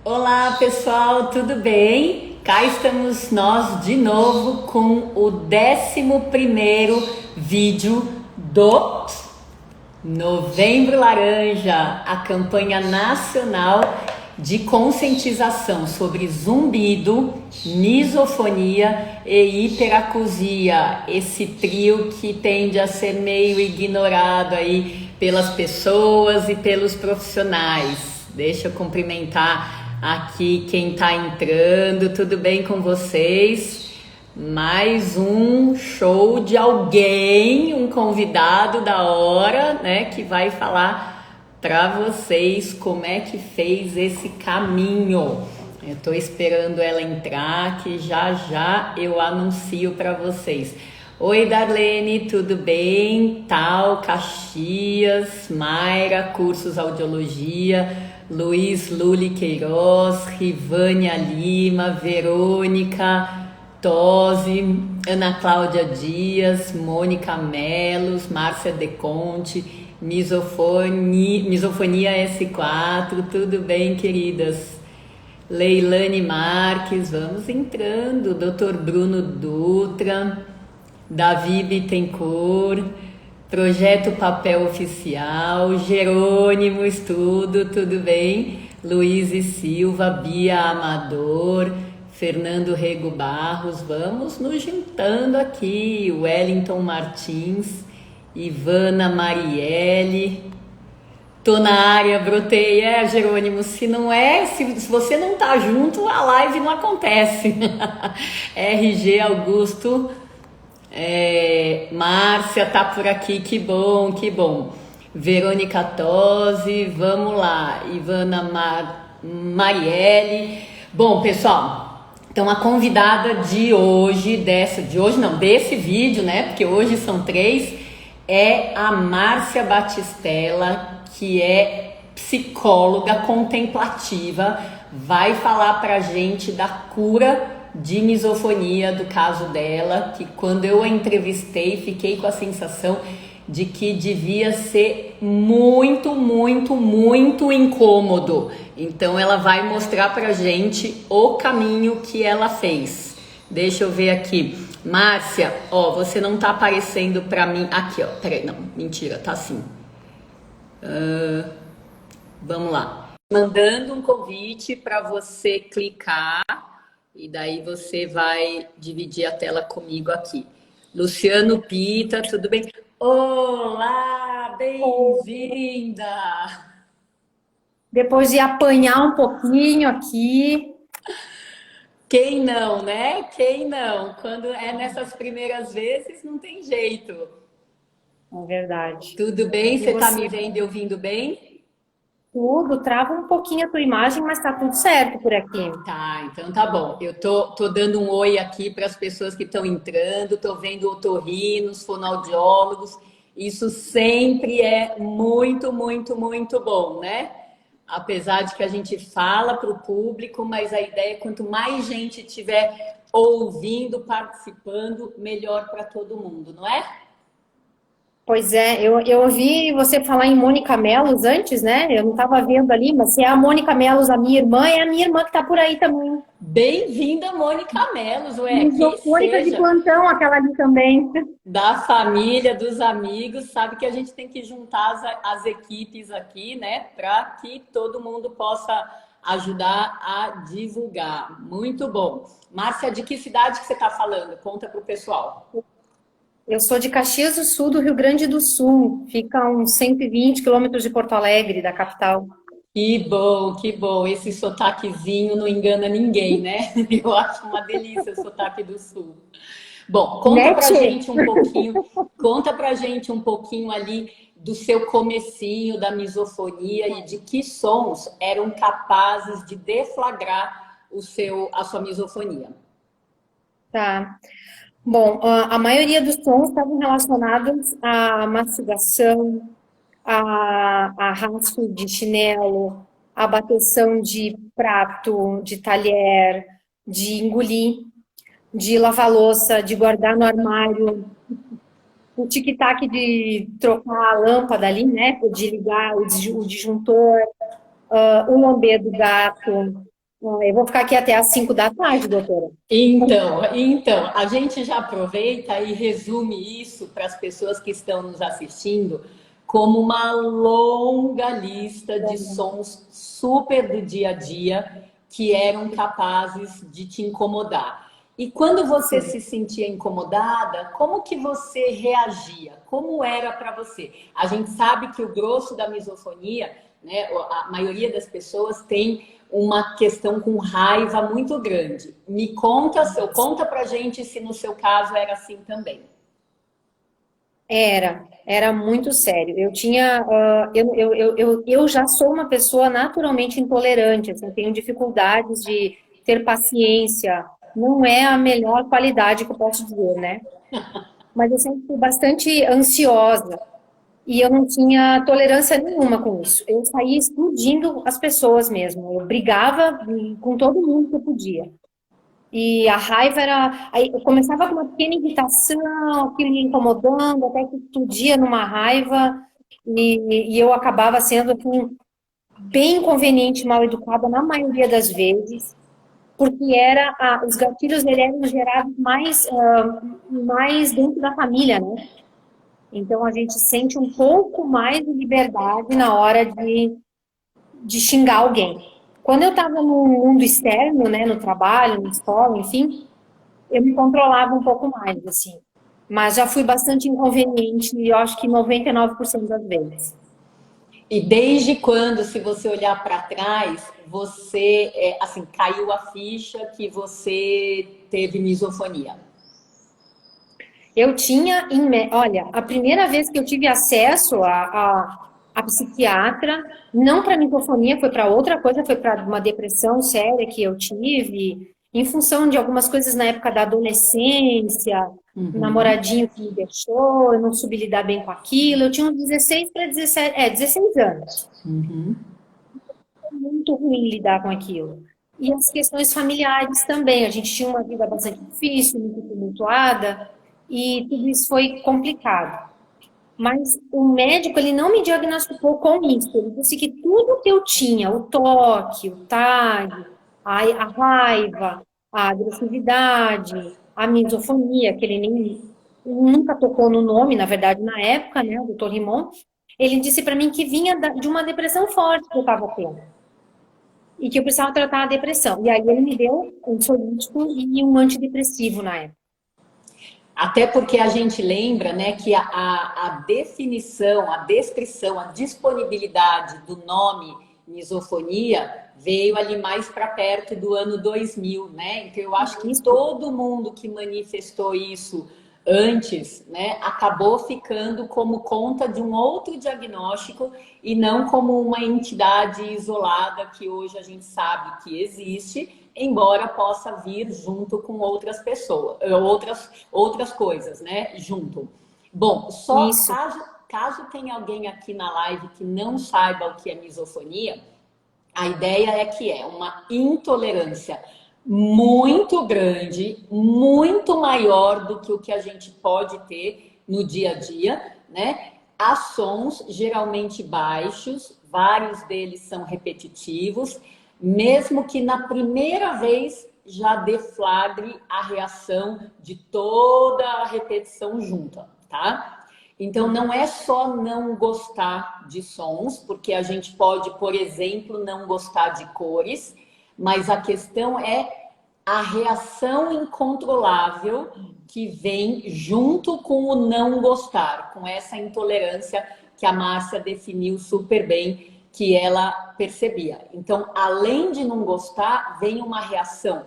Olá pessoal, tudo bem? Cá estamos nós de novo com o 11º vídeo do Novembro Laranja, a campanha nacional de conscientização sobre zumbido, misofonia e hiperacusia, esse trio que tende a ser meio ignorado aí pelas pessoas e pelos profissionais. Deixa eu cumprimentar aqui quem está entrando, tudo bem com vocês? Mais um show de alguém, um convidado da hora, né, que vai falar para vocês como é que fez esse caminho. Eu tô esperando ela entrar, que já já eu anuncio para vocês. Oi, Darlene, tudo bem? Tal, Caxias, Mayra, cursos audiologia, Luiz Luli Queiroz, Rivânia Lima, Verônica, Tose, Ana Cláudia Dias, Mônica Melos, Márcia Deconte, Misofonia S4, tudo bem, queridas? Leilane Marques, vamos entrando, Dr. Bruno Dutra, Davi Bittencourt, Projeto Papel Oficial, Jerônimo Estudo, tudo bem? Luiz e Silva, Bia Amador, Fernando Rego Barros, vamos nos juntando aqui, Wellington Martins, Ivana Marielle, tô na área, brotei, Jerônimo, se não é, se você não tá junto, a live não acontece. RG Augusto, Márcia tá por aqui, que bom, que bom. Verônica Tosi, vamos lá, Marielle. Bom, pessoal, então a convidada de hoje, desse vídeo, né? Porque hoje são 3, é a Márcia Batistella, que é psicóloga contemplativa, vai falar pra gente da cura de misofonia, do caso dela, que quando eu a entrevistei, fiquei com a sensação de que devia ser muito, muito, muito incômodo. Então ela vai mostrar pra gente o caminho que ela fez. Deixa eu ver aqui. Márcia, ó, você não tá aparecendo pra mim. Aqui, ó, peraí, não, mentira, tá assim. Vamos lá. Mandando um convite para você clicar e daí você vai dividir a tela comigo aqui. Luciano Pita, tudo bem? Olá, bem-vinda! Depois de apanhar um pouquinho aqui, Quem não, né? Quem não? Quando é nessas primeiras vezes, não tem jeito. é verdade. Tudo bem? E Você está você, me vendo e ouvindo bem? tudo, trava um pouquinho a tua imagem, mas tá tudo certo por aqui. Tá, então tá bom. Eu tô dando um oi aqui para as pessoas que estão entrando, tô vendo otorrinos, fonoaudiólogos. Isso sempre é muito, muito, muito bom, né? Apesar de que a gente fala para o público, mas a ideia é quanto mais gente tiver ouvindo, participando, melhor para todo mundo, não é? Pois é, eu ouvi você falar em Mônica Melos antes, né? Eu não estava vendo ali, mas se é a Mônica Melos, a minha irmã, é a minha irmã que tá por aí também. Bem-vinda, Mônica Melos, ué, que Misofônica de seja. plantão, aquela ali também. Da família, dos amigos, sabe que a gente tem que juntar as equipes aqui, né, para que todo mundo possa ajudar a divulgar. Muito bom. Márcia, de que cidade que você está falando? Conta para o pessoal. Eu sou de Caxias do Sul, do Rio Grande do Sul. Fica a uns 120 quilômetros de Porto Alegre, da capital. Que bom, que bom. Esse sotaquezinho não engana ninguém, né? Eu acho uma delícia o sotaque do Sul. Bom, Nete? conta pra gente um pouquinho ali do seu comecinho da misofonia e de que sons eram capazes de deflagrar a sua misofonia. Tá. Bom, a maioria dos sons estavam relacionados à mastigação, a rasgo de chinelo, a bateção de prato, de talher, de engolir, de lavar louça, de guardar no armário, o tic-tac de trocar a lâmpada ali, né, de ligar o disjuntor, o lamber do gato. Eu vou ficar aqui até às 5 da tarde, doutora. Então, a gente já aproveita e resume isso para as pessoas que estão nos assistindo como uma longa lista de sons super do dia a dia que eram capazes de te incomodar. E quando você Sim. se sentia incomodada, como que você reagia? Como era para você? A gente sabe que o grosso da misofonia, né, a maioria das pessoas tem uma questão com raiva muito grande. Me conta, conta pra gente se no seu caso era assim também. Era muito sério. Eu tinha, eu já sou uma pessoa naturalmente intolerante, assim, eu tenho dificuldades de ter paciência. Não é a melhor qualidade que eu posso dizer, né? Mas eu sempre fui bastante ansiosa e eu não tinha tolerância nenhuma com isso. Eu saía explodindo as pessoas mesmo. Eu brigava com todo mundo que eu podia. E a raiva era. Aí eu começava com uma pequena irritação, aquilo me incomodando, até que explodia numa raiva, e eu acabava sendo assim, bem inconveniente, mal educada na maioria das vezes, porque os gatilhos eles eram gerados mais dentro da família, né? Então a gente sente um pouco mais de liberdade na hora de xingar alguém. Quando eu estava no mundo externo, né, no trabalho, na escola, enfim, eu me controlava um pouco mais, assim. Mas já fui bastante inconveniente, eu acho que 99% das vezes. E desde quando, se você olhar para trás, você, assim, caiu a ficha que você teve misofonia? Eu tinha, olha, a primeira vez que eu tive acesso a psiquiatra, não para microfonia, foi para outra coisa, foi para uma depressão séria que eu tive, em função de algumas coisas na época da adolescência, um Uhum, namoradinho que me deixou, eu não soube lidar bem com aquilo. Eu tinha uns 16 para 17, 16 anos. uhum. Muito ruim lidar com aquilo. E as questões familiares também. A gente tinha uma vida bastante difícil, muito tumultuada, e tudo isso foi complicado. Mas o médico, ele não me diagnosticou com isso. Ele disse que tudo que eu tinha, o toque, o TAG, a raiva, a agressividade, a misofonia, que ele nem nunca tocou no nome, na verdade, na época, né, o doutor Rimon, ele disse para mim que vinha de uma depressão forte que eu estava tendo e que eu precisava tratar a depressão. E aí ele me deu um ansiolítico e um antidepressivo na época. Até porque a gente lembra, né, que a definição, a descrição, a disponibilidade do nome misofonia veio ali mais para perto do ano 2000, né? Então eu acho que Isso, todo mundo que manifestou isso antes, né, acabou ficando como conta de um outro diagnóstico e não como uma entidade isolada que hoje a gente sabe que existe, embora possa vir junto com outras pessoas, outras coisas, né, junto. Bom, só isso. caso tenha alguém aqui na live que não saiba o que é misofonia, a ideia é que é uma intolerância muito grande, muito maior do que o que a gente pode ter no dia a dia, né? Há sons geralmente baixos, vários deles são repetitivos, mesmo que na primeira vez já deflagre a reação de toda a repetição junta, tá? Então, não é só não gostar de sons, porque a gente pode, por exemplo, não gostar de cores, mas a questão é a reação incontrolável que vem junto com o não gostar, com essa intolerância que a Márcia definiu super bem, que ela percebia. Então, além de não gostar, vem uma reação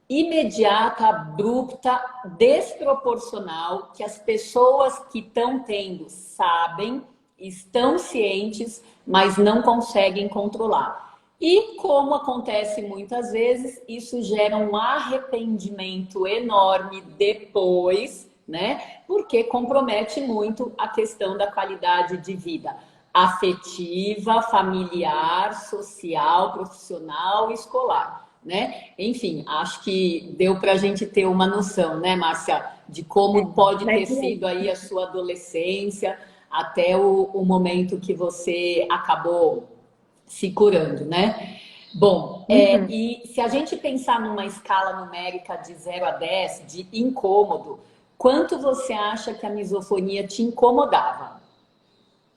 imediata, abrupta, desproporcional, que as pessoas que estão tendo sabem, estão cientes, mas não conseguem controlar. E como acontece muitas vezes, isso gera um arrependimento enorme depois, né? Porque compromete muito a questão da qualidade de vida afetiva, familiar, social, profissional e escolar, né? Enfim, acho que deu para a gente ter uma noção, né, Márcia, de como pode Mas ter sido aí a sua adolescência até o momento que você acabou se curando, né? Bom, Uhum. E se a gente pensar numa escala numérica de 0 a 10, de incômodo, quanto você acha que a misofonia te incomodava?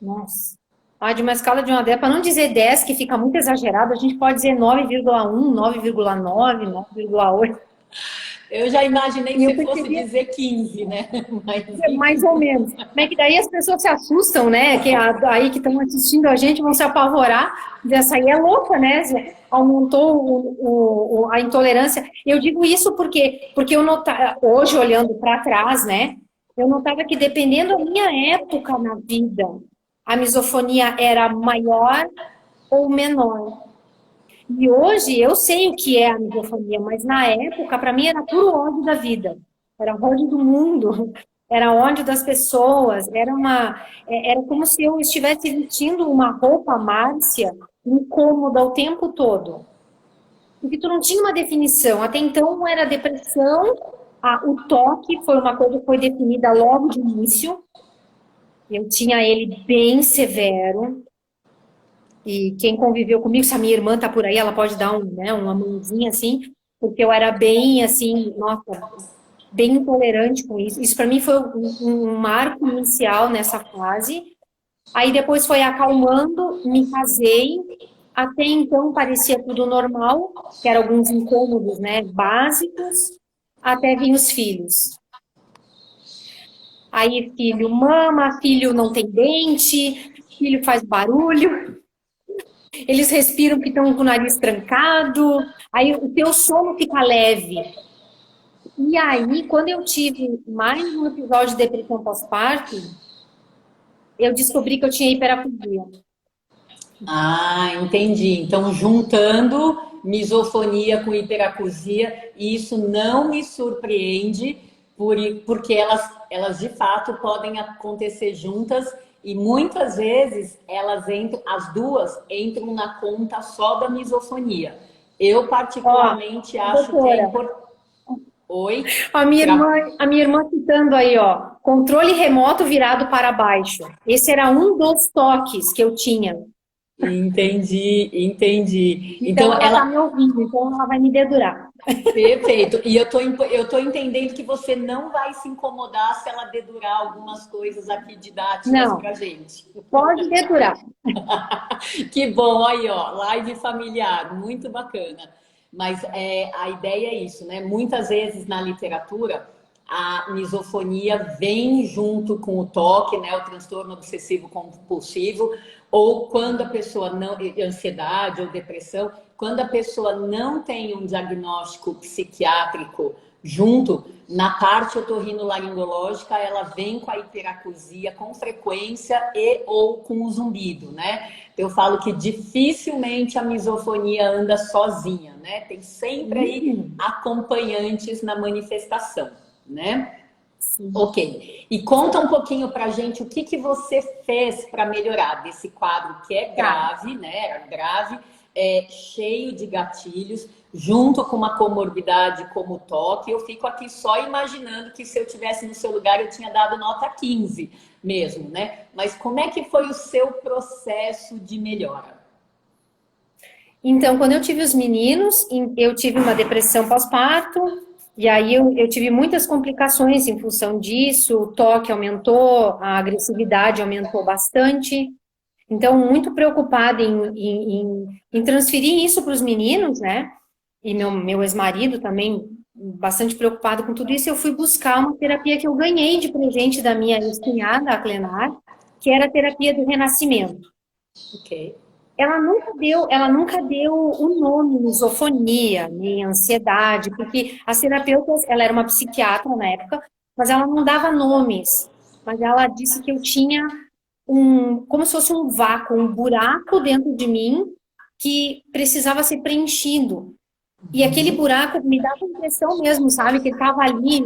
Nossa. Ah, de uma escala de 1 a 10, para não dizer 10, que fica muito exagerado, a gente pode dizer 9,1, 9,9, 9,8. Eu já imaginei que E eu você fosse percebi dizer 15, né? Mas mais enfim. ou menos. Mas que daí as pessoas se assustam, né? Que aí que estão assistindo a gente vão se apavorar. Dizer, essa aí é louca, né? Aumentou a intolerância. Eu digo isso porque eu notava, hoje olhando para trás, né? Eu notava que dependendo da minha época na vida, a misofonia era maior ou menor. E hoje eu sei o que é a misofonia, mas na época, para mim, era puro ódio da vida. Era ódio do mundo, era ódio das pessoas, era como se eu estivesse vestindo uma roupa Márcia, incômoda o tempo todo. Porque tu não tinha uma definição. Até então era depressão, o toque foi uma coisa que foi definida logo de início. Eu tinha ele bem severo. E quem conviveu comigo, se a minha irmã tá por aí, ela pode dar uma mãozinha assim, porque eu era bem assim, nossa, bem intolerante com isso. Isso para mim foi um marco inicial nessa fase. Aí depois foi acalmando, me casei. Até então parecia tudo normal, que eram alguns incômodos, né, básicos, até vir os filhos. Aí filho mama, filho não tem dente, filho faz barulho. Eles respiram porque estão com o nariz trancado, aí o teu sono fica leve. E aí, quando eu tive mais um episódio de depressão pós-parto, eu descobri que eu tinha hiperacusia. Ah, entendi. Então, juntando misofonia com hiperacusia, e isso não me surpreende, porque elas de fato podem acontecer juntas e muitas vezes elas entram, as duas entram na conta só da misofonia. Eu Ó, particularmente acho que é doutora, importante. Oi? a minha irmã citando aí, ó, controle remoto virado para baixo. Esse era um dos toques que eu tinha. Entendi, entendi. Então Então, ela tá ela, me ouvindo, então ela vai me dedurar. perfeito. E eu tô entendendo que você não vai se incomodar se ela dedurar algumas coisas aqui didáticas Não, pra gente. pode dedurar. Que bom, aí ó, live familiar, muito bacana. Mas a ideia é isso, né? Muitas vezes na literatura a misofonia vem junto com o toque, né? O transtorno obsessivo compulsivo, ou quando a pessoa não, ansiedade ou depressão, quando a pessoa não tem um diagnóstico psiquiátrico junto, na parte otorrinolaringológica, ela vem com a hiperacusia com frequência e ou com o zumbido, né? Eu falo que dificilmente a misofonia anda sozinha, né? Tem sempre aí Hum, acompanhantes na manifestação, né? sim. Ok. E conta um pouquinho pra gente o que que você fez para melhorar desse quadro que é Tá. grave, né? Era grave, cheio de gatilhos, junto com uma comorbidade como o toque. Eu fico aqui só imaginando que se eu tivesse no seu lugar eu tinha dado nota 15 mesmo, né? Mas como é que foi o seu processo de melhora? Então, quando eu tive os meninos, eu tive uma depressão pós-parto, e aí eu tive muitas complicações em função disso, o toque aumentou, a agressividade aumentou bastante. Então, muito preocupada em transferir isso para os meninos, né? E meu ex-marido também, bastante preocupado com tudo isso, eu fui buscar uma terapia que eu ganhei de presente da minha ex-cunhada, a Clenar, que era a terapia do renascimento. Ok. Ela nunca deu o nome misofonia, nem ansiedade, porque as terapeutas, ela era uma psiquiatra na época, mas ela não dava nomes. Mas ela disse que eu tinha como se fosse um vácuo, um buraco dentro de mim que precisava ser preenchido. E aquele buraco me dava a impressão mesmo, sabe? Que ele estava ali,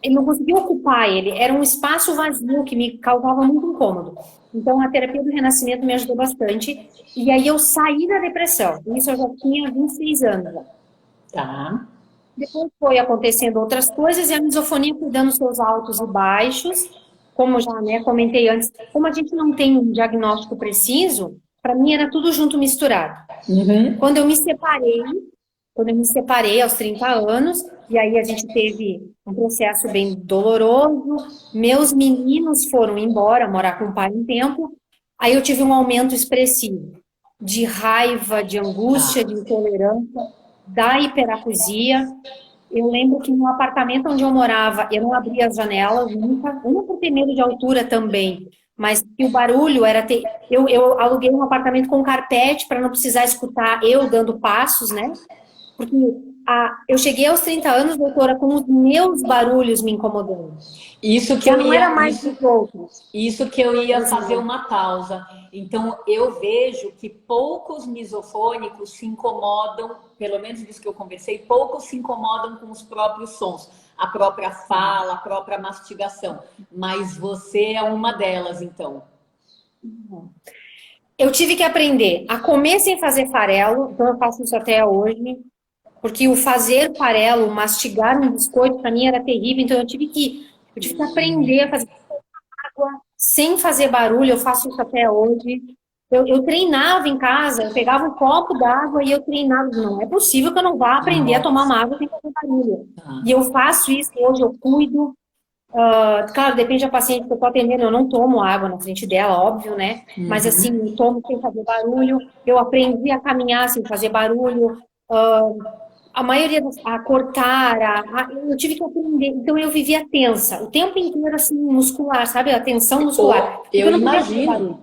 ele não conseguia ocupar ele. Era um espaço vazio que me causava muito incômodo. Então, a terapia do renascimento me ajudou bastante. E aí eu saí da depressão. Isso eu já tinha 26 anos. Tá. Depois foi acontecendo outras coisas e a misofonia foi dando seus altos e baixos. Como já, né, comentei antes, como a gente não tem um diagnóstico preciso, Para mim era tudo junto, misturado. Uhum. Quando eu me separei aos 30 anos, e aí a gente teve um processo bem doloroso, meus meninos foram embora, morar com o pai um tempo, aí eu tive um aumento expressivo de raiva, de angústia, Tá. de intolerância, da hiperacusia. Eu lembro que no apartamento onde eu morava, eu não abria as janelas nunca, uma por ter medo de altura também, mas que o barulho era ter. Eu aluguei um apartamento com carpete para não precisar escutar eu dando passos, né? Porque eu cheguei aos 30 anos, doutora, com os meus barulhos me incomodando. Isso que Já eu não era ia, mais dos outros. isso que eu ia Era os fazer meus. uma pausa. Então, eu vejo que poucos misofônicos se incomodam, pelo menos disso que eu conversei, poucos se incomodam com os próprios sons, a própria fala, a própria mastigação. Mas você é uma delas, então. Eu tive que aprender a comer sem fazer farelo, então eu faço isso até hoje. Porque o fazer farelo, mastigar um biscoito, para mim era terrível, então eu tive que aprender a fazer água sem fazer barulho, eu faço isso até hoje. Eu treinava em casa, eu pegava um copo d'água e eu treinava. Não é possível que eu não vá aprender a tomar Nossa. uma água sem fazer barulho. E Tá. eu faço isso hoje, eu cuido. Claro, depende da paciente que eu tô atendendo, eu não tomo água na frente dela, óbvio, né? Mas assim, Uhum. eu tomo sem fazer barulho. Eu aprendi a caminhar sem fazer barulho. A maioria a cortar, eu tive que aprender. Então eu vivia tensa, o tempo inteiro assim, muscular, sabe? A tensão muscular. Ou Porque eu eu não podia fazer barulho.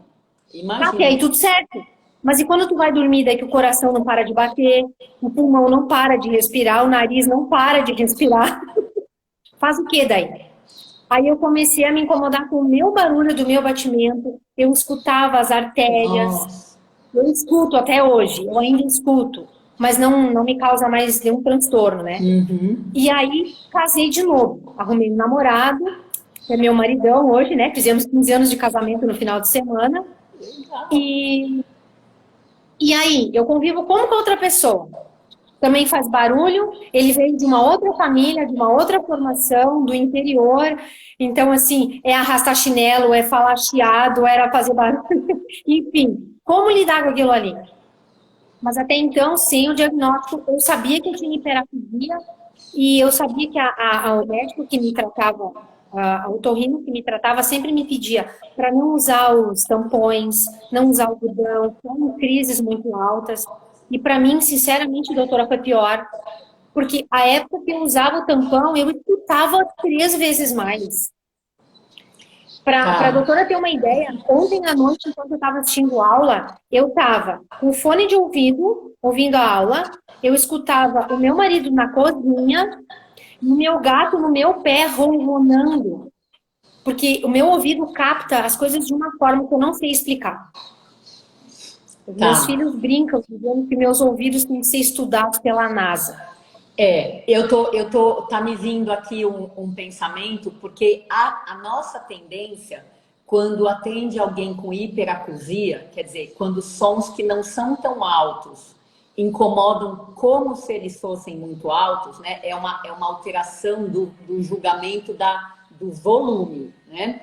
imagino, Tá, até aí imagino. tudo certo. Mas e quando tu vai dormir, daí que o coração não para de bater, o pulmão não para de respirar, o nariz não para de respirar? Faz o quê daí? Aí eu comecei a me incomodar com o meu barulho do meu batimento, eu escutava as artérias, Nossa. eu escuto até hoje, eu ainda escuto, mas não me causa mais nenhum transtorno, né? Uhum. E aí casei de novo, arrumei um namorado, que é meu maridão hoje, né? Fizemos 15 anos de casamento no final de semana. Legal. E, e aí, eu convivo como com outra pessoa. Também faz barulho, ele veio de uma outra família, de uma outra formação, do interior. Então, assim, é arrastar chinelo, é falar chiado, era fazer barulho. Enfim, como lidar com aquilo ali? Mas até então, sem o diagnóstico, eu sabia que eu tinha hiperacusia e eu sabia que o médico que me tratava, a otorrino que me tratava, sempre me pedia para não usar os tampões, não usar algodão, com crises muito altas. E para mim, sinceramente, doutora, foi pior, porque a época que eu usava o tampão, eu escutava 3 vezes mais. Para a Tá. doutora ter uma ideia, ontem à noite, enquanto eu estava assistindo aula, eu estava com fone de ouvido, ouvindo a aula, eu escutava o meu marido na cozinha e o meu gato no meu pé ronronando, porque o meu ouvido capta as coisas de uma forma que eu não sei explicar. Os meus Tá. filhos brincam dizendo que meus ouvidos têm que ser estudados pela NASA. Tá me vindo aqui um pensamento, porque a nossa tendência, quando atende alguém com hiperacusia, quer dizer, quando sons que não são tão altos incomodam como se eles fossem muito altos, né? É uma alteração do julgamento do volume, né?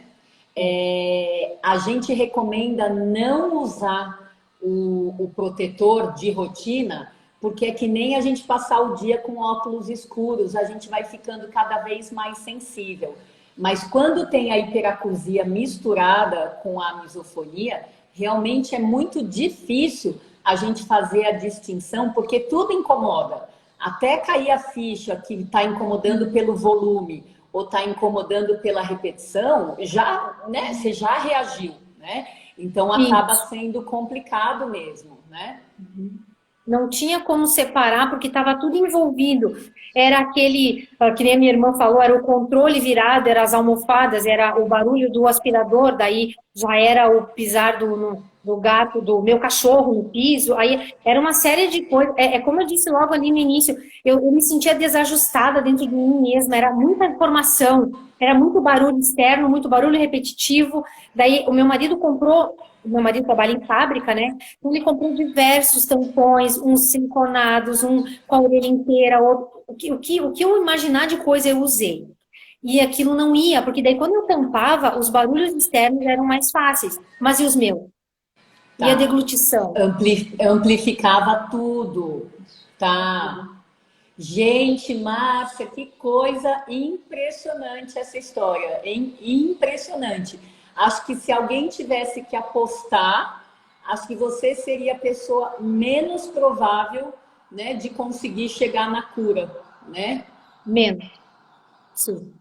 A gente recomenda não usar o protetor de rotina, porque é que nem a gente passar o dia com óculos escuros, a gente vai ficando cada vez mais sensível. Mas quando tem a hiperacusia misturada com a misofonia, realmente é muito difícil a gente fazer a distinção, porque tudo incomoda. Até cair a ficha que está incomodando pelo volume ou está incomodando pela repetição, já, né, você já reagiu, né? Então acaba Isso. sendo complicado mesmo, né? Não tinha como separar porque estava tudo envolvido. Era aquele, que nem a minha irmã falou, era o controle virado, era as almofadas, era o barulho do aspirador, daí já era o pisar do gato, do meu cachorro no piso, aí era uma série de coisas. É como eu disse logo ali no início, eu me sentia desajustada dentro de mim mesma, era muita informação, era muito barulho externo, muito barulho repetitivo. Daí o meu marido trabalha em fábrica, né? Então ele comprou diversos tampões, uns siliconados, um com a orelha inteira, outro, o que eu imaginar de coisa eu usei. E aquilo não ia, porque daí quando eu tampava, os barulhos externos eram mais fáceis. Mas e os meus? E a Tá. deglutição? Amplificava tudo, tá? Gente, Márcia, que coisa impressionante essa história, hein? Impressionante. Acho que se alguém tivesse que apostar, acho que você seria a pessoa menos provável, né, de conseguir chegar na cura, né? Menos, sim.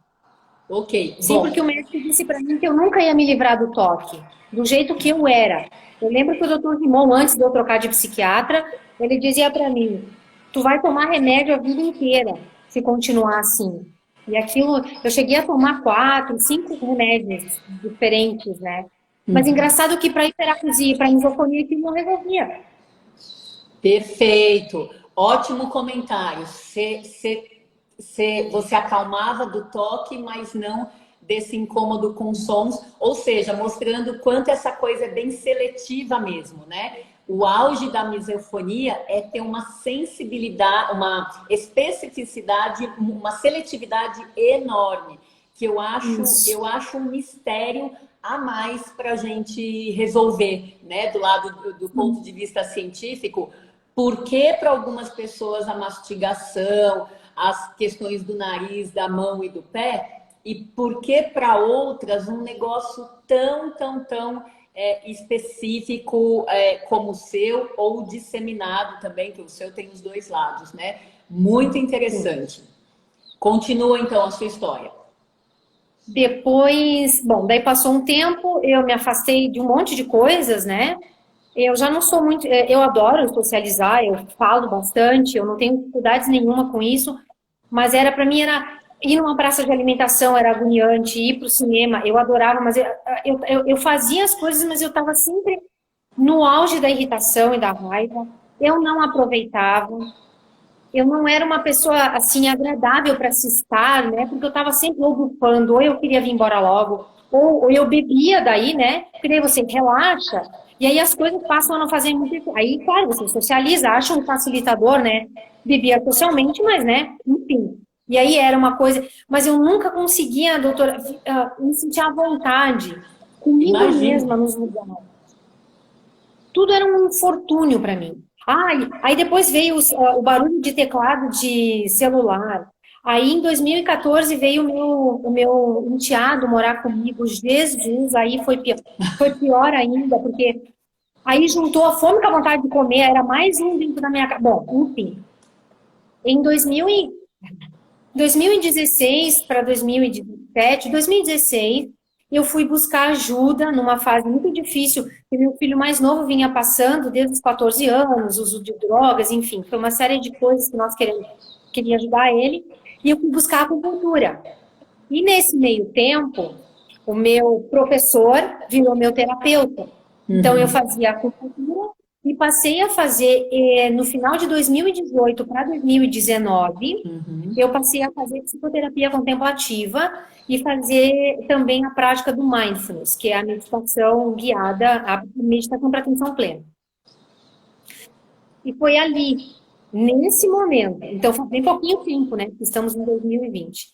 Ok, Sim, porque o bom. médico disse para mim que eu nunca ia me livrar do toque, do jeito que eu era. Eu lembro que o doutor Rimon, antes de eu trocar de psiquiatra, ele dizia para mim: tu vai tomar remédio a vida inteira se continuar assim. E aquilo, eu cheguei a tomar 4, 5 remédios diferentes, né? Mas engraçado que para hiperacusia e para misofonia aquilo não resolvia. Perfeito. Ótimo comentário. Você acalmava do toque, mas não desse incômodo com sons, ou seja, mostrando o quanto essa coisa é bem seletiva mesmo, né? O auge da misofonia é ter uma sensibilidade, uma especificidade, uma seletividade enorme, que Isso. eu acho um mistério a mais para a gente resolver, né? Do lado do ponto de vista científico, por que para algumas pessoas a mastigação, as questões do nariz, da mão e do pé, e por que para outras um negócio tão específico como o seu, ou disseminado também, que o seu tem os dois lados, né? Muito interessante. Continua então a sua história. Depois, bom, daí passou um tempo, eu me afastei de um monte de coisas, né? Eu já não sou muito, eu adoro socializar, eu falo bastante, eu não tenho dificuldades nenhuma com isso, mas era para mim era ir numa praça de alimentação era agoniante, ir para o cinema, eu adorava, mas eu fazia as coisas, mas eu estava sempre no auge da irritação e da raiva. Eu não aproveitava, eu não era uma pessoa assim agradável para se estar, né? Porque eu estava sempre ou bufando, ou eu queria vir embora logo, ou eu bebia daí, né? Porque daí você relaxa, e aí as coisas passam a não fazer muito. Aí, claro, você socializa, acha um facilitador, né? Bebia socialmente, mas, né? Enfim. E aí era uma coisa. Mas eu nunca conseguia, doutora, me sentir à vontade comigo Imagino. mesma nos lugares. Tudo era um infortúnio para mim. Aí depois veio o barulho de teclado de celular. Aí em 2014 veio o meu enteado morar comigo. Jesus, aí foi pior ainda, porque aí juntou a fome com a vontade de comer, era mais um dentro da minha casa. Bom, enfim. Em 2016 para 2017, 2016, eu fui buscar ajuda numa fase muito difícil, que meu filho mais novo vinha passando desde os 14 anos, uso de drogas, enfim, foi uma série de coisas que nós queria ajudar ele, e eu fui buscar acupuntura. E nesse meio tempo, o meu professor virou meu terapeuta. Então, eu fazia acupuntura e passei a fazer, no final de 2018 para 2019, eu passei a fazer psicoterapia contemplativa e fazer também a prática do mindfulness, que é a meditação guiada, a meditação para atenção plena. E foi ali, nesse momento, então faz bem pouquinho tempo, né? Estamos em 2020,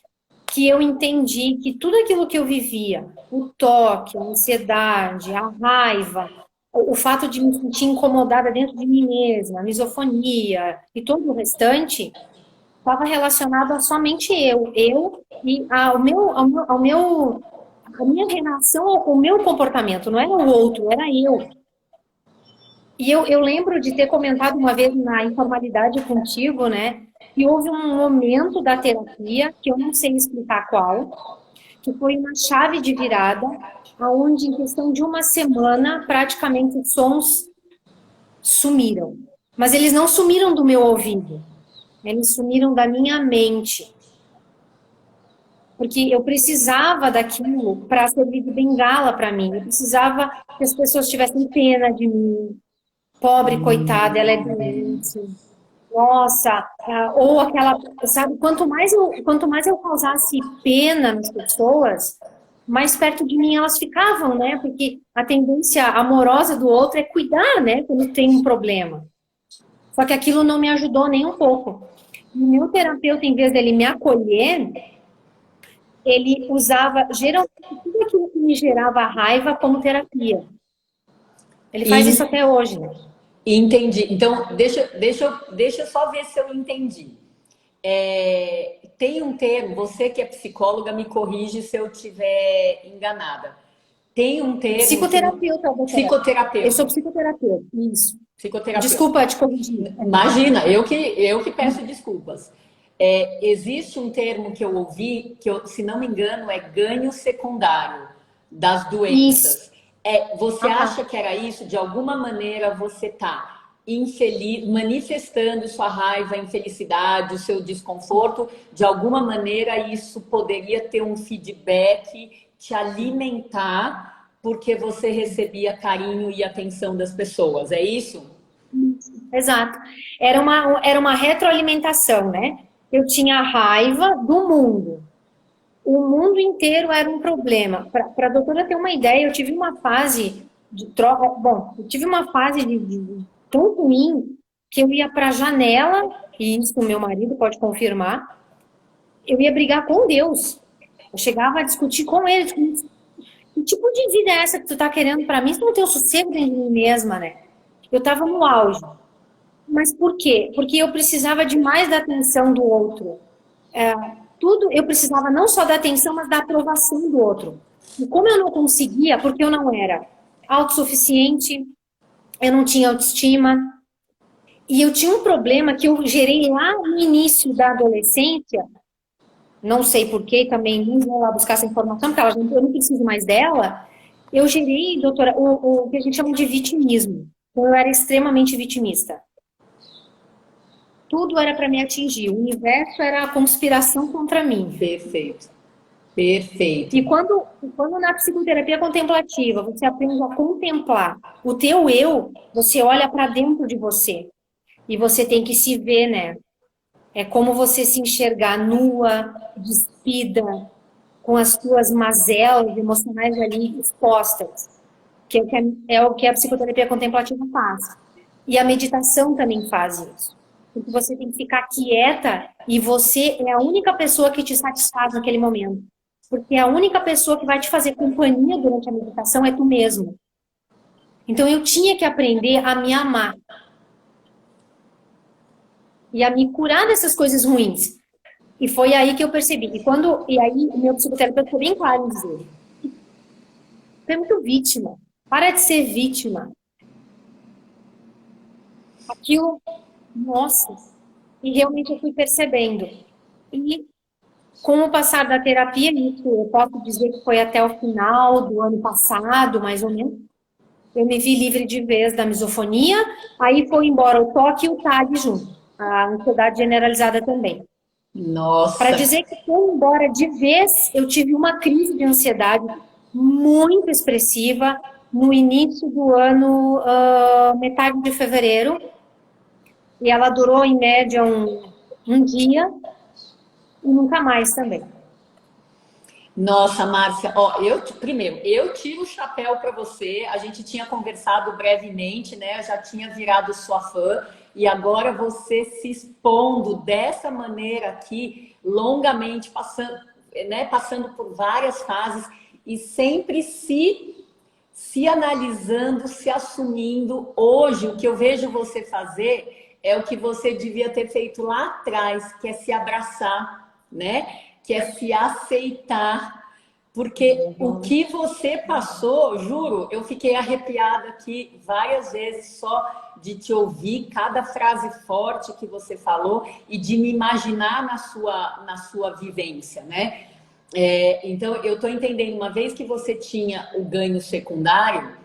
que eu entendi que tudo aquilo que eu vivia, o toque, a ansiedade, a raiva, o fato de me sentir incomodada dentro de mim mesma, a misofonia e todo o restante, estava relacionado a somente eu e a minha relação com o meu comportamento, não era o outro, era eu. E eu lembro de ter comentado uma vez na informalidade contigo, né? Que houve um momento da terapia, que eu não sei explicar qual, que foi uma chave de virada, aonde em questão de uma semana, praticamente os sons sumiram. Mas eles não sumiram do meu ouvido, eles sumiram da minha mente. Porque eu precisava daquilo para servir de bengala para mim. Eu precisava que as pessoas tivessem pena de mim. Pobre, coitada, ela é doente. Nossa, ou aquela, sabe, quanto mais eu causasse pena nas pessoas, mais perto de mim elas ficavam, né? Porque a tendência amorosa do outro é cuidar, né? Quando tem um problema. Só que aquilo não me ajudou nem um pouco. E o meu terapeuta, em vez dele me acolher, ele usava geralmente tudo aquilo que me gerava raiva como terapia. Ele faz isso E até hoje, né? entendi. Então, deixa eu só ver se eu entendi. Tem um termo, você que é psicóloga, me corrige se eu estiver enganada. Tem um termo que Psicoterapeuta, doutora. Eu sou psicoterapeuta, psicoterapeuta, isso. psicoterapeuta. Desculpa te corrigir. Imagina, eu que peço desculpas. Existe um termo que eu ouvi, que se não me engano é ganho secundário das Isso. doenças. Você Aham. acha que era isso? De alguma maneira você está infeliz, manifestando sua raiva, infelicidade, o seu desconforto, de alguma maneira isso poderia ter um feedback, te alimentar, porque você recebia carinho e atenção das pessoas, é isso? Exato. Era uma retroalimentação, né? Eu tinha raiva do mundo. O mundo inteiro era um problema. Para a doutora ter uma ideia, eu tive uma fase de troca. Bom, eu tive uma fase tão ruim que eu ia para a janela, e isso o meu marido pode confirmar, eu ia brigar com Deus. Eu chegava a discutir com ele. Tipo, que tipo de vida é essa que tu tá querendo para mim? Se não tem o sossego dentro de mim mesma, né? Eu estava no auge. Mas por quê? Porque eu precisava de mais da atenção do outro. Tudo eu precisava não só da atenção, mas da aprovação do outro. E como eu não conseguia, porque eu não era autossuficiente, eu não tinha autoestima, e eu tinha um problema que eu gerei lá no início da adolescência, não sei porquê, também não vou lá buscar essa informação, porque eu não preciso mais dela. Eu gerei, doutora, o que a gente chama de vitimismo. Então, eu era extremamente vitimista. Tudo era para me atingir, o universo era a conspiração contra mim. Perfeito, perfeito. E quando na psicoterapia contemplativa você aprende a contemplar o teu eu, você olha para dentro de você e você tem que se ver, né? É como você se enxergar nua, despida, com as suas mazelas emocionais ali expostas, que é o que a psicoterapia contemplativa faz. E a meditação também faz isso. Porque você tem que ficar quieta e você é a única pessoa que te satisfaz naquele momento. Porque a única pessoa que vai te fazer companhia durante a meditação é tu mesmo. Então eu tinha que aprender a me amar e a me curar dessas coisas ruins. E foi aí que eu percebi. E aí o meu psicoterapeuta foi bem claro em dizer: você é muito vítima. Para de ser vítima. Aquilo, nossa. E realmente eu fui percebendo. E com o passar da terapia, isso eu posso dizer que foi até o final do ano passado, mais ou menos, eu me vi livre de vez da misofonia, aí foi embora o toque e o TAG junto, a ansiedade generalizada também. Para Nossa, dizer que foi embora de vez, eu tive uma crise de ansiedade muito expressiva no início do ano, metade de fevereiro, e ela durou em média um dia e nunca mais também. nossa, Márcia, ó, primeiro, eu tiro o chapéu para você. A gente tinha conversado brevemente, né? Eu já tinha virado sua fã e agora você se expondo dessa maneira aqui, longamente passando, né, passando por várias fases e sempre se analisando, se assumindo. Hoje, o que eu vejo você fazer é o que você devia ter feito lá atrás, que é se abraçar, né? Que é se aceitar. Porque o que você passou, juro, eu fiquei arrepiada aqui várias vezes só de te ouvir, cada frase forte que você falou e de me imaginar na sua vivência, né? Então, eu estou entendendo, uma vez que você tinha o ganho secundário,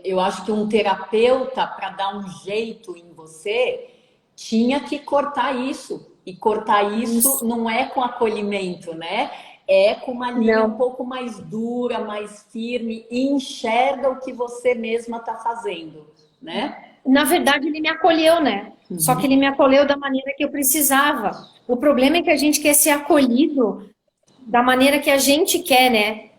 eu acho que um terapeuta, para dar um jeito em você, tinha que cortar isso. E cortar isso Isso. não é com acolhimento, né? É com uma linha um Não. pouco mais dura, mais firme, e enxerga o que você mesma está fazendo, né? Na verdade, ele me acolheu, né? Só que ele me acolheu da maneira que eu precisava. O problema é que a gente quer ser acolhido da maneira que a gente quer, né?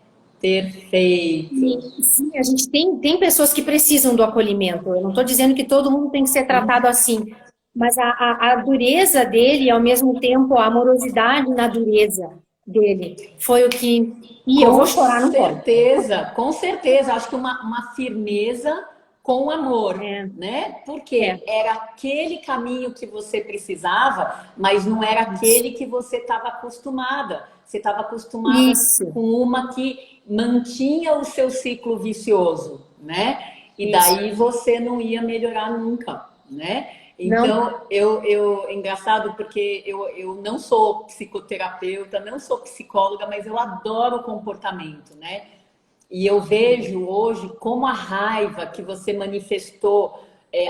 Perfeito. E sim, a gente tem pessoas que precisam do acolhimento. Eu não estou dizendo que todo mundo tem que ser tratado assim, mas a dureza dele, ao mesmo tempo, a amorosidade na dureza. dele. Foi o que... E eu vou chorar, não pode. Com certeza. Acho que uma firmeza com amor, né? Porque era aquele caminho que você precisava, mas não era aquele que você estava acostumada. Você estava acostumada com uma que mantinha o seu ciclo vicioso, né? E daí você não ia melhorar nunca, né? Então, é engraçado porque eu não sou psicoterapeuta, não sou psicóloga, mas eu adoro comportamento, né? E eu vejo hoje como a raiva que você manifestou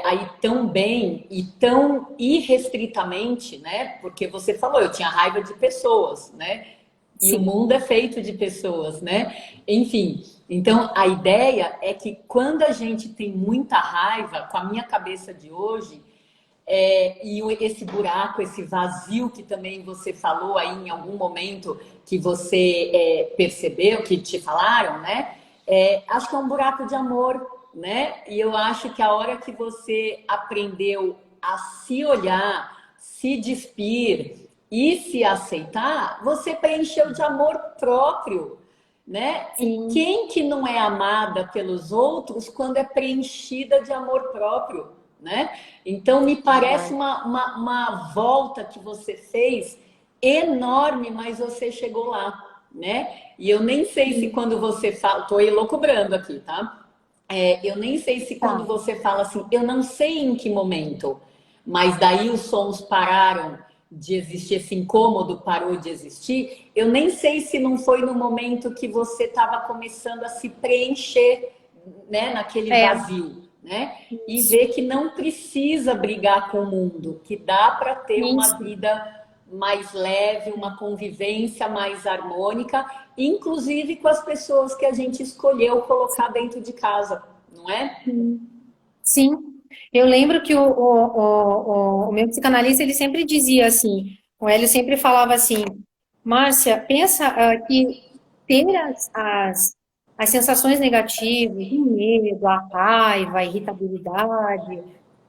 aí tão bem e tão irrestritamente, né? Porque você falou, eu tinha raiva de pessoas, né? E o mundo é feito de pessoas, né? Enfim, então a ideia é que quando a gente tem muita raiva, com a minha cabeça de hoje, e esse buraco, esse vazio que também você falou aí em algum momento que você percebeu, que te falaram, né? Acho que é um buraco de amor, né? E eu acho que a hora que você aprendeu a se olhar, se despir e se aceitar, você preencheu de amor próprio, né? E quem que não é amada pelos outros quando é preenchida de amor próprio, né? Então me parece uma volta que você fez enorme, mas você chegou lá, né? E eu nem sei se quando você fala, tô elocubrando aqui, tá? Eu nem sei se quando você fala assim, eu não sei em que momento, mas daí os sons pararam de existir, esse incômodo parou de existir. Eu nem sei se não foi no momento que você estava começando a se preencher, né, naquele vazio, né? E ver que não precisa brigar com o mundo, que dá para ter uma vida mais leve, uma convivência mais harmônica, inclusive com as pessoas que a gente escolheu colocar dentro de casa, não é? Sim. Eu lembro que o meu psicanalista, ele sempre dizia assim, o Hélio sempre falava assim, Márcia, pensa que ter as sensações negativas, o medo, a raiva, a irritabilidade,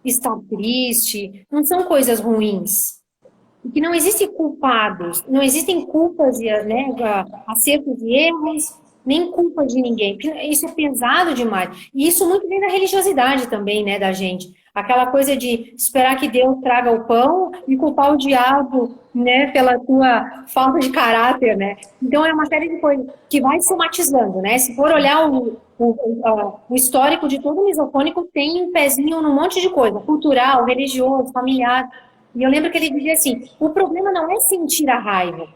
estar triste, não são coisas ruins. E que não existem culpados, não existem culpas, né, acertos e erros, nem culpa de ninguém. Isso é pesado demais. E isso muito vem da religiosidade também, né, da gente. Aquela coisa de esperar que Deus traga o pão e culpar o diabo, né, pela tua falta de caráter, né? Então é uma série de coisas que vai somatizando, né? Se for olhar o histórico de todo misofônico, tem um pezinho num monte de coisa, cultural, religioso, familiar. E eu lembro que ele dizia assim, o problema não é sentir a raiva,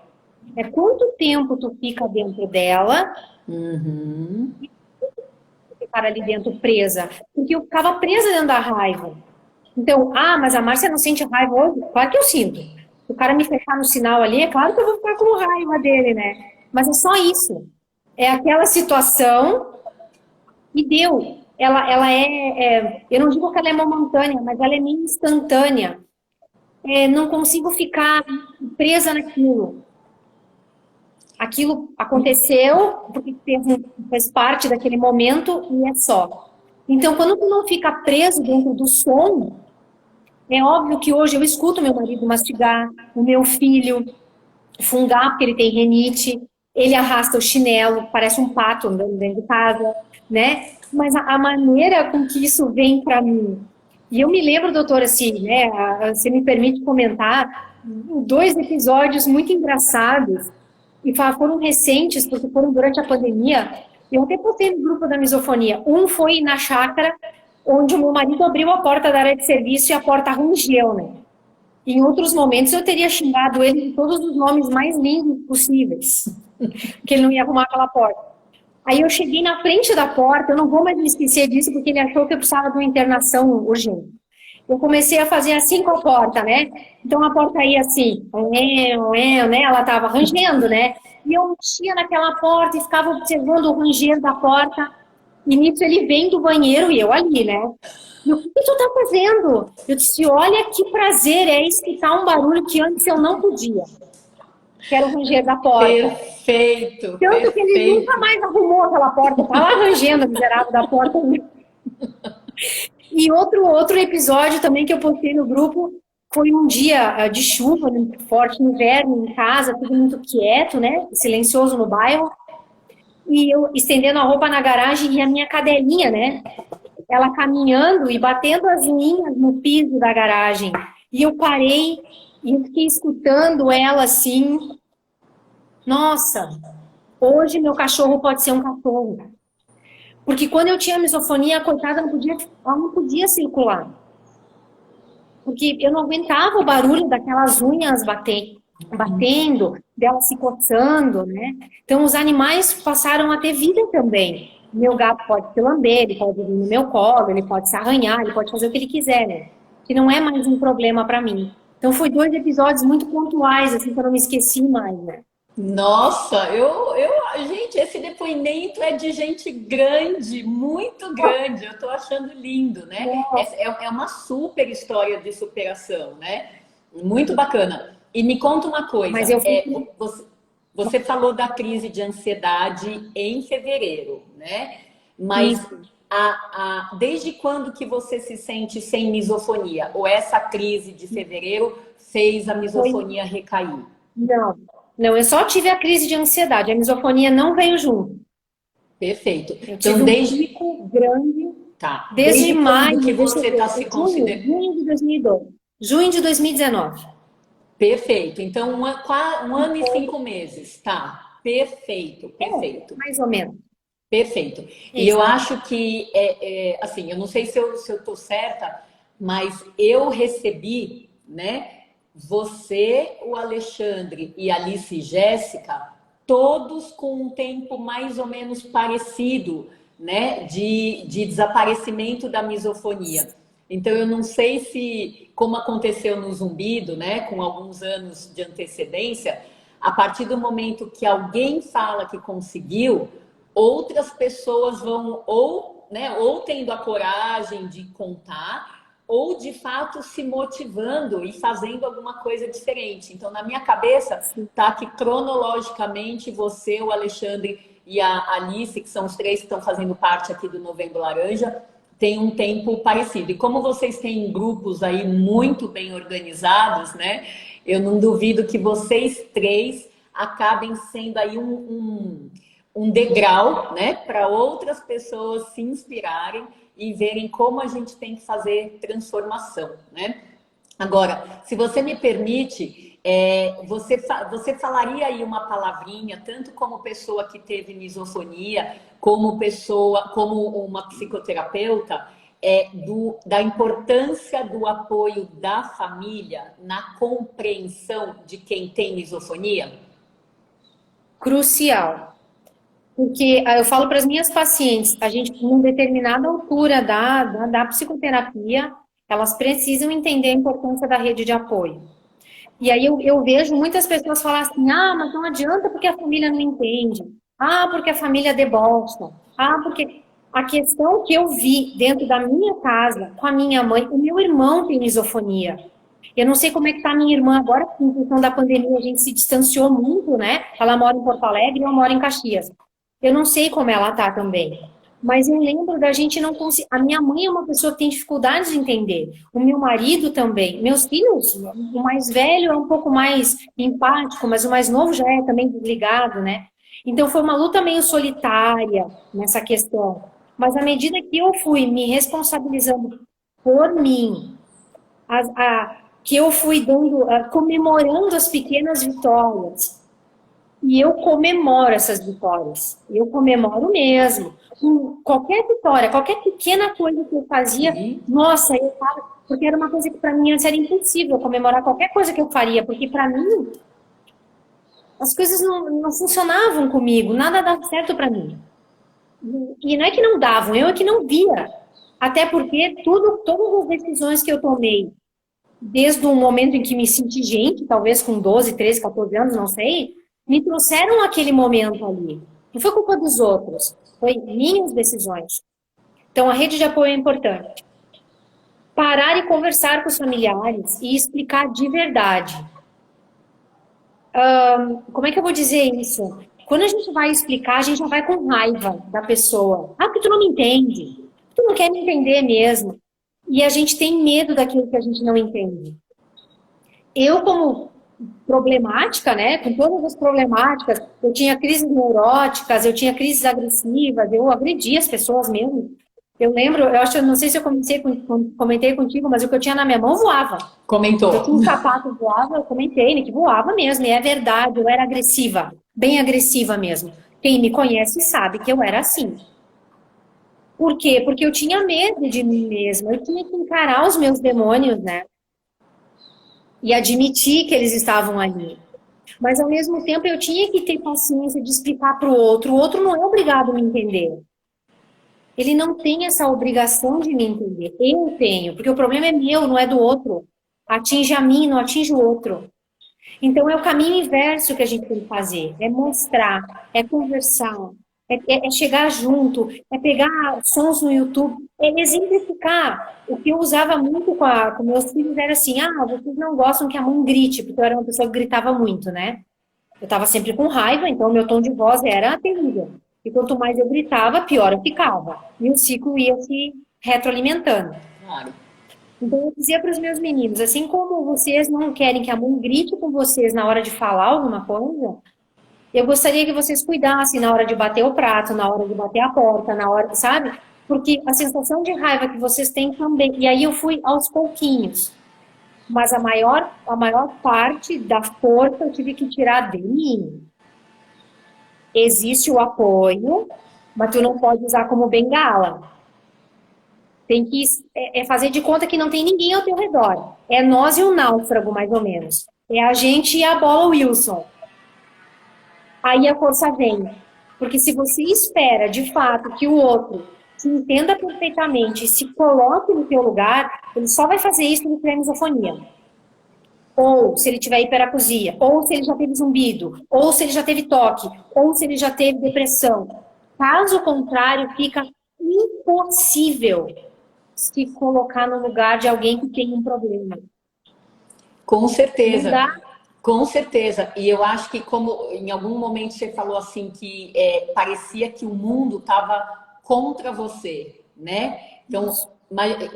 é quanto tempo tu fica dentro dela e ficar ali dentro presa. Porque eu ficava presa dentro da raiva. Então, mas a Márcia não sente raiva hoje? Claro que eu sinto. Se o cara me fechar no sinal ali, é claro que eu vou ficar com raiva dele, né? Mas é só isso. É aquela situação e deu. Ela eu não digo que ela é momentânea, mas ela é meio instantânea. Não consigo ficar presa naquilo. Aquilo aconteceu porque fez parte daquele momento e é só. Então, quando tu não fica preso dentro do som, é óbvio que hoje eu escuto meu marido mastigar, o meu filho fungar porque ele tem rinite, ele arrasta o chinelo, parece um pato andando dentro de casa, né? Mas a maneira com que isso vem para mim. E eu me lembro, doutora, assim, né? Você me permite comentar 2 episódios muito engraçados e foram recentes, porque foram durante a pandemia. Eu até postei no grupo da misofonia. Um foi na chácara, onde o meu marido abriu a porta da área de serviço e a porta rangeu, né? Em outros momentos eu teria xingado ele de todos os nomes mais lindos possíveis, que ele não ia arrumar aquela porta. Aí eu cheguei na frente da porta, eu não vou mais me esquecer disso, porque ele achou que eu precisava de uma internação urgente. Eu comecei a fazer assim com a porta, né? Então a porta ia assim, né? Ela estava rangendo, né? E eu mexia naquela porta e ficava observando o ranger da porta. E nisso ele vem do banheiro e eu ali, né? E o que tu tá fazendo? Eu disse, olha que prazer é escutar um barulho que antes eu não podia. Que era o ranger da porta. Perfeito. Tanto que ele nunca mais arrumou aquela porta. Tá lá rangendo, miserável da porta. E outro episódio também que eu postei no grupo Foi um dia de chuva, forte inverno, em casa, tudo muito quieto, né? Silencioso no bairro. E eu estendendo a roupa na garagem e a minha cadelinha, né? Ela caminhando e batendo as unhas no piso da garagem. E eu parei e eu fiquei escutando ela assim. Nossa, hoje meu cachorro pode ser um cachorro. Porque quando eu tinha misofonia, a coitada ela não podia circular. Porque eu não aguentava o barulho daquelas unhas batendo, dela se coçando, né? Então, os animais passaram a ter vida também. Meu gato pode se lamber, ele pode vir no meu colo, ele pode se arranhar, ele pode fazer o que ele quiser, né? Que não é mais um problema para mim. Então, foi 2 episódios muito pontuais, assim, que eu não me esqueci mais, né? Nossa, gente, esse depoimento é de gente grande, muito grande. Eu tô achando lindo, né? É uma super história de superação, né? Muito bacana. E me conta uma Mas coisa, eu fui... você falou da crise de ansiedade em fevereiro, né? Mas Isso. desde quando que você se sente sem misofonia? Ou essa crise de fevereiro fez a Foi... misofonia recair? Não, não, eu só tive a crise de ansiedade, a misofonia não veio junto. Perfeito. Eu tive Então, um pico grande tá. desde Desde quando que maio, deixa eu você está ver, se considerando? junho de 2012, junho de 2019. Perfeito. Então, um ano e 5 meses. Tá. Perfeito, perfeito, Mais ou menos. perfeito. E eu Exato. acho que, assim, eu não sei se eu estou certa, mas eu recebi, né? Você, o Alexandre e a Alice e Jéssica, todos com um tempo mais ou menos parecido, né, de desaparecimento da misofonia. Então, eu não sei se, como aconteceu no Zumbido, né, com alguns anos de antecedência, a partir do momento que alguém fala que conseguiu, outras pessoas vão ou, né, ou tendo a coragem de contar, ou de fato se motivando e fazendo alguma coisa diferente. Então, na minha cabeça, tá que cronologicamente você, o Alexandre e a Alice, que são os três que estão fazendo parte aqui do Novembro Laranja, tem um tempo parecido. E como vocês têm grupos aí muito bem organizados, né? Eu não duvido que vocês três acabem sendo aí um degrau, né? Para outras pessoas se inspirarem e verem como a gente tem que fazer transformação, né? Agora, se você me permite, você falaria aí uma palavrinha, tanto como pessoa que teve misofonia, como pessoa, como uma psicoterapeuta, da importância do apoio da família na compreensão de quem tem misofonia? Crucial. Porque eu falo para as minhas pacientes, a gente, em uma determinada altura da psicoterapia, elas precisam entender a importância da rede de apoio. E aí eu vejo muitas pessoas falar assim, ah, mas não adianta porque a família não entende. Ah, porque a família debocha. Ah, porque a questão que eu vi dentro da minha casa, com a minha mãe, o meu irmão tem misofonia. Eu não sei como é que tá a minha irmã agora, porque em função da pandemia a gente se distanciou muito, né? Ela mora em Porto Alegre e eu moro em Caxias. Eu não sei como ela tá também. Mas eu lembro da gente não conseguir. A minha mãe é uma pessoa que tem dificuldade de entender. O meu marido também. Meus filhos, o mais velho é um pouco mais empático, mas o mais novo já é também desligado, né? Então foi uma luta meio solitária nessa questão. Mas à medida que eu fui me responsabilizando por mim, que eu fui comemorando as pequenas vitórias, e eu comemoro essas vitórias. Eu comemoro mesmo. Qualquer vitória, qualquer pequena coisa que eu fazia, nossa, eu tava, porque era uma coisa que para mim antes era impossível comemorar qualquer coisa que eu faria, porque para mim as coisas não funcionavam comigo, nada dava certo para mim. E não é que não davam, eu é que não via. Até porque todas as decisões que eu tomei, desde o momento em que me senti gente, talvez com 12, 13, 14 anos, não sei, me trouxeram aquele momento ali. Não foi culpa dos outros, foi minhas decisões. Então, a rede de apoio é importante. Parar e conversar com os familiares e explicar de verdade. Como é que eu vou dizer isso? Quando a gente vai explicar, a gente já vai com raiva da pessoa. Ah, porque tu não me entende. Tu não quer me entender mesmo. E a gente tem medo daquilo que a gente não entende. eu como problemática, né, com todas as problemáticas, eu tinha crises neuróticas, eu tinha crises agressivas, eu agredia as pessoas mesmo. Eu lembro, eu acho, eu não sei se eu comentei contigo, mas o que eu tinha na minha mão voava. Eu Comentou. tinha um sapato voava, eu comentei, né, que voava mesmo, e é verdade, eu era agressiva, bem agressiva mesmo. Quem me conhece sabe que eu era assim. Por quê? Porque eu tinha medo de mim mesma, eu tinha que encarar os meus demônios, né, e admitir que eles estavam ali. Mas, ao mesmo tempo, eu tinha que ter paciência de explicar para o outro não é obrigado a me entender. Ele não tem essa obrigação de me entender. Eu tenho, porque o problema é meu, não é do outro. Atinge a mim, não atinge o outro. Então, é o caminho inverso que a gente tem que fazer. É mostrar, é conversar, é chegar junto, é pegar sons no YouTube, é exemplificar. O que eu usava muito com meus filhos era assim, vocês não gostam que a mãe grite, porque eu era uma pessoa que gritava muito, né? Eu estava sempre com raiva, então meu tom de voz era terrível. E quanto mais eu gritava, pior eu ficava. E o ciclo ia se retroalimentando. Claro. Então eu dizia para os meus meninos, assim como vocês não querem que a mãe grite com vocês na hora de falar alguma coisa, eu gostaria que vocês cuidassem na hora de bater o prato, na hora de bater a porta, na hora, sabe? Porque a sensação de raiva que vocês têm também. E aí eu fui aos pouquinhos. Mas a maior parte da força eu tive que tirar de mim. Existe o apoio, mas tu não pode usar como bengala. Tem que fazer de conta que não tem ninguém ao teu redor. É nós e o náufrago, mais ou menos. É a gente e a bola Wilson. Aí a força vem. Porque se você espera, de fato, que o outro te entenda perfeitamente e se coloque no teu lugar, ele só vai fazer isso se ele tiver misofonia. Ou se ele tiver hiperacusia, ou se ele já teve zumbido, ou se ele já teve toque, ou se ele já teve depressão. Caso contrário, fica impossível se colocar no lugar de alguém que tem um problema. Com Não certeza. dá. Com certeza. E eu acho que como em algum momento você falou assim que parecia que o mundo estava contra você, né? Então,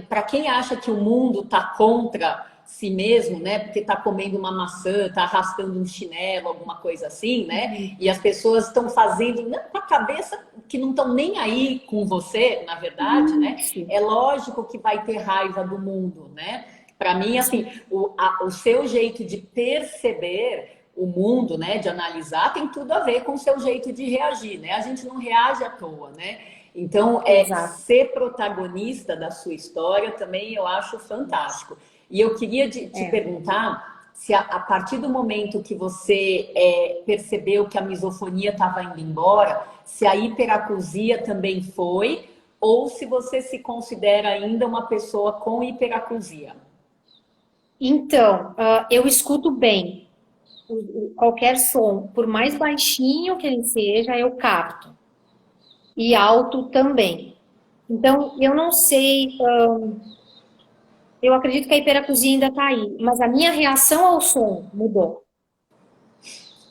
para quem acha que o mundo está contra si mesmo, né? Porque está comendo uma maçã, está arrastando um chinelo, alguma coisa assim, né? E as pessoas estão fazendo com a cabeça que não estão nem aí com você, na verdade, né? É lógico que vai ter raiva do mundo, né? Para mim, assim, o seu jeito de perceber o mundo, né, de analisar, tem tudo a ver com o seu jeito de reagir, né? A gente não reage à toa, né? Então, Exato. ser protagonista da sua história também eu acho fantástico. E eu queria te perguntar se a partir do momento que você percebeu que a misofonia estava indo embora, se a hiperacusia também foi, ou se você se considera ainda uma pessoa com hiperacusia. Então, eu escuto bem qualquer som, por mais baixinho que ele seja, eu capto. E alto também. Então, eu não sei, eu acredito que a hiperacusia ainda está aí, mas a minha reação ao som mudou.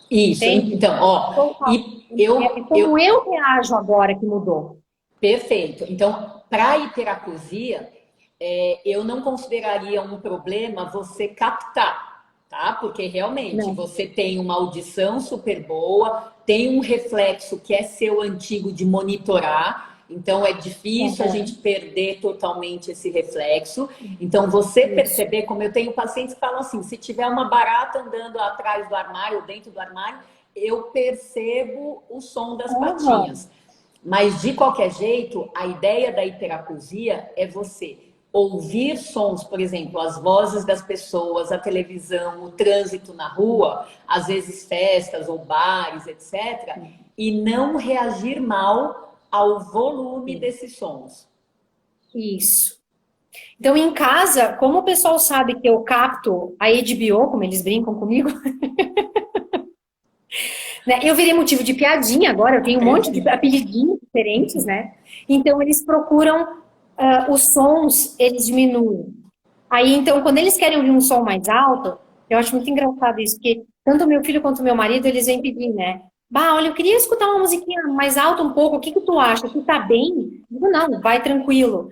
Isso, Entende? então, ó, e Como eu reajo agora que mudou. Perfeito. Então, para a hiperacusia, eu não consideraria um problema você captar, tá? Porque realmente você tem uma audição super boa, tem um reflexo que é seu antigo de monitorar, então é difícil a gente perder totalmente esse reflexo. Então, você perceber, como eu tenho pacientes que falam assim, se tiver uma barata andando atrás do armário ou dentro do armário, eu percebo o som das patinhas. Mas, de qualquer jeito, a ideia da hiperacusia é você ouvir sons, por exemplo, as vozes das pessoas, a televisão, o trânsito na rua, às vezes festas ou bares, etc., e não reagir mal ao volume desses sons. Isso. Então, em casa, como o pessoal sabe que eu capto a HBO, como eles brincam comigo, né? Eu virei motivo de piadinha agora, eu tenho um monte de apelidinhos diferentes, né? Então, eles procuram os sons, eles diminuem. Aí, então, quando eles querem ouvir um som mais alto, eu acho muito engraçado isso, porque tanto meu filho quanto meu marido, eles vêm pedir, né? Bah, olha, eu queria escutar uma musiquinha mais alta um pouco, o que que tu acha? Tu tá bem? Eu digo, não, vai tranquilo.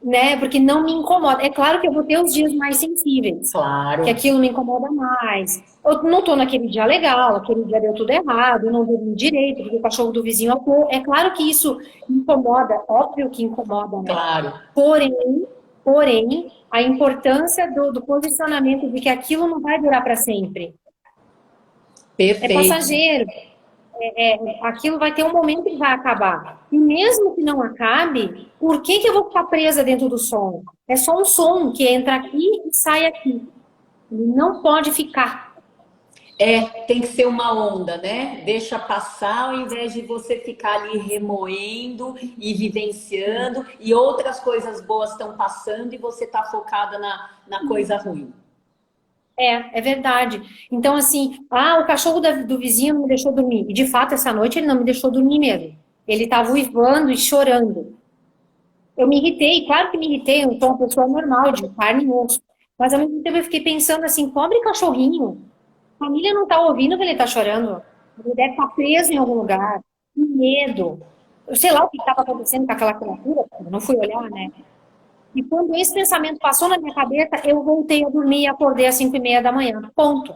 né? Porque não me incomoda. É claro que eu vou ter os dias mais sensíveis, que Claro, aquilo me incomoda mais. Eu não tô naquele dia legal, aquele dia deu tudo errado, eu não dormi direito, porque o cachorro do vizinho acordou. É claro que isso incomoda, óbvio que incomoda, né? claro. Porém, porém, a importância do posicionamento de que aquilo não vai durar para sempre. É Perfeito. passageiro. Aquilo vai ter um momento que vai acabar. E mesmo que não acabe, por que que eu vou ficar presa dentro do som? É só um som que entra aqui e sai aqui. Ele não pode ficar. Tem que ser uma onda, né? Deixa passar ao invés de você ficar ali remoendo e vivenciando, e outras coisas boas estão passando e você está focada na coisa ruim. É verdade. Então, assim, o cachorro do vizinho não me deixou dormir. E, de fato, essa noite ele não me deixou dormir mesmo. Ele estava uivando e chorando. Eu me irritei, claro que me irritei, eu sou uma pessoa normal, de carne e osso. Mas, ao mesmo tempo, eu fiquei pensando assim, pobre cachorrinho. A família não está ouvindo que ele está chorando. Ele deve estar preso em algum lugar, com medo. Eu sei lá o que estava acontecendo com aquela criatura, eu não fui olhar, né? E quando esse pensamento passou na minha cabeça, eu voltei a dormir e acordei às 5:30 da manhã. Ponto.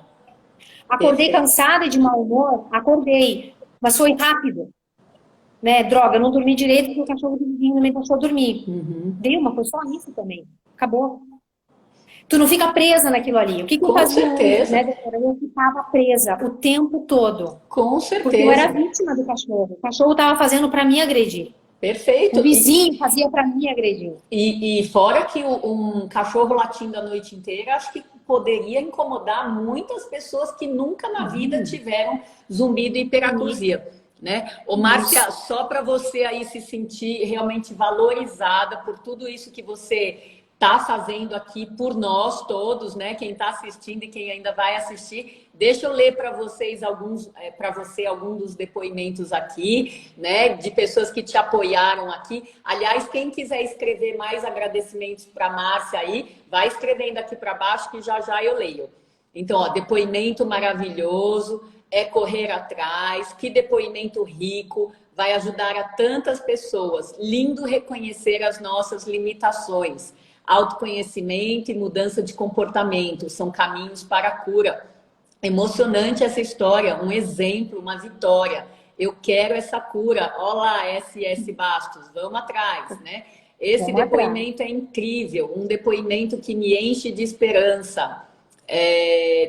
Acordei Perfeito. cansada e de mau humor, acordei. Mas foi rápido, né? Droga, eu não dormi direito porque o cachorro do vizinho não me deixou dormir. Uhum. Deu, mas foi só isso também. Acabou. Tu não fica presa naquilo ali. O que que eu Com fazia antes, certeza, né, doutora? Eu ficava presa o tempo todo. com Porque eu era certeza. vítima do cachorro. O cachorro estava fazendo para me agredir. O Perfeito. vizinho fazia para me agredir. E fora que um cachorro latindo a noite inteira, acho que poderia incomodar muitas pessoas que nunca na vida tiveram zumbido e Isso, hiperacusia, né? Ô, isso. Márcia, só para você aí se sentir realmente valorizada por tudo isso que você está fazendo aqui por nós todos, né? Quem está assistindo e quem ainda vai assistir, deixa eu ler para vocês para você alguns dos depoimentos aqui, né? De pessoas que te apoiaram aqui. Aliás, quem quiser escrever mais agradecimentos para a Márcia aí, vai escrevendo aqui para baixo que já já eu leio. Então, ó, depoimento maravilhoso, é correr atrás, que depoimento rico, vai ajudar a tantas pessoas. Lindo reconhecer as nossas limitações. Autoconhecimento e mudança de comportamento são caminhos para a cura. Emocionante essa história, um exemplo, uma vitória. Eu quero essa cura. Olá, SS Bastos, vamos atrás, né? Esse Vamos atrás. depoimento é incrível, um depoimento que me enche de esperança.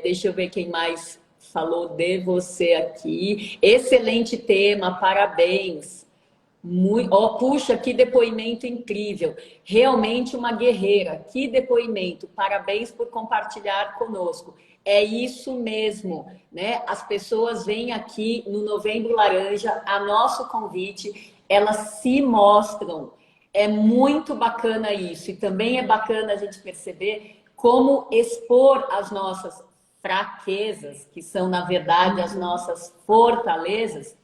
Deixa eu ver quem mais falou de você aqui. Excelente tema, parabéns. Muito, oh, puxa, que depoimento incrível. Realmente uma guerreira. Que depoimento. Parabéns por compartilhar conosco. É isso mesmo, né? As pessoas vêm aqui no Novembro Laranja, a nosso convite, elas se mostram. É muito bacana isso. E também é bacana a gente perceber como expor as nossas fraquezas, que são, na verdade, as nossas fortalezas,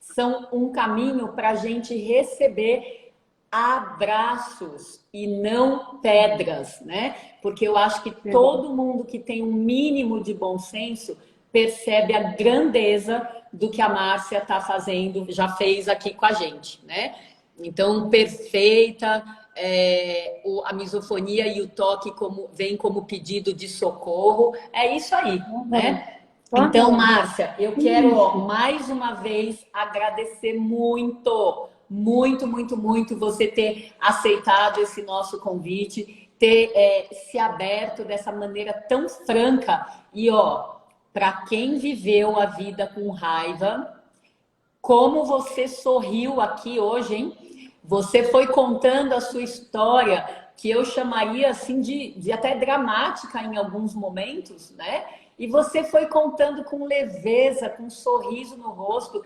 são um caminho para a gente receber abraços e não pedras, né? Porque eu acho que Verdade. todo mundo que tem um mínimo de bom senso percebe a grandeza do que a Márcia está fazendo, já fez aqui com a gente, né? Então, perfeita, a misofonia e o toque vem como pedido de socorro, é isso aí, Aham. né? Então, Aham. Márcia, eu quero mais uma vez agradecer muito, muito, muito, muito você ter aceitado esse nosso convite, ter se aberto dessa maneira tão franca. E, ó, para quem viveu a vida com raiva, como você sorriu aqui hoje, hein? Você foi contando a sua história, que eu chamaria assim de até dramática em alguns momentos, né? E você foi contando com leveza, com um sorriso no rosto,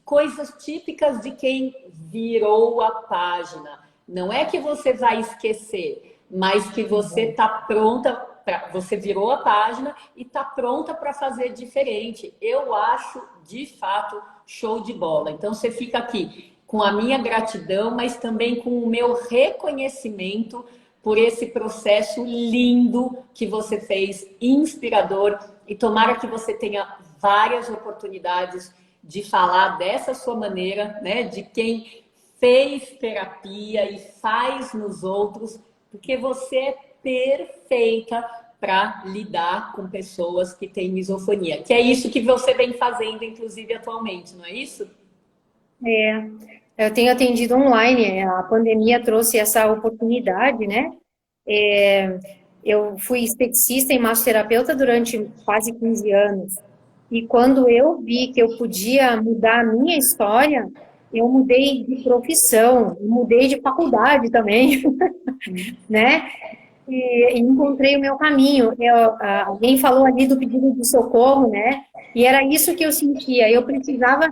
coisas típicas de quem virou a página. Não é que você vai esquecer, mas que você está pronta. Você virou a página e está pronta para fazer diferente. Eu acho, de fato, show de bola. Então, você fica aqui com a minha gratidão, mas também com o meu reconhecimento por esse processo lindo que você fez, inspirador. E tomara que você tenha várias oportunidades de falar dessa sua maneira, né? De quem fez terapia e faz nos outros, porque você é perfeita para lidar com pessoas que têm misofonia. Que é isso que você vem fazendo, inclusive, atualmente, não é isso? É, eu tenho atendido online, a pandemia trouxe essa oportunidade, né? É, eu fui esteticista e massoterapeuta durante quase 15 anos. E quando eu vi que eu podia mudar a minha história, eu mudei de profissão, mudei de faculdade também, né? E encontrei o meu caminho. Alguém falou ali do pedido de socorro, né? E era isso que eu sentia. Eu precisava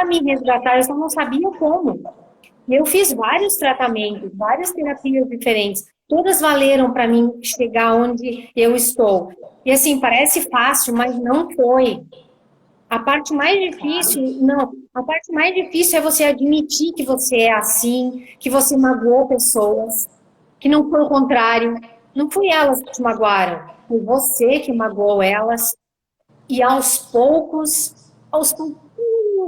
me resgatar, eu só não sabia como. E eu fiz vários tratamentos, várias terapias diferentes. Todas valeram para mim chegar onde eu estou. E assim, parece fácil, mas não foi. A parte mais Claro. difícil, não, a parte mais difícil é você admitir que você é assim, que você magoou pessoas, que não foi o contrário. Não foi elas que te magoaram, foi você que magoou elas. E aos pouquinhos,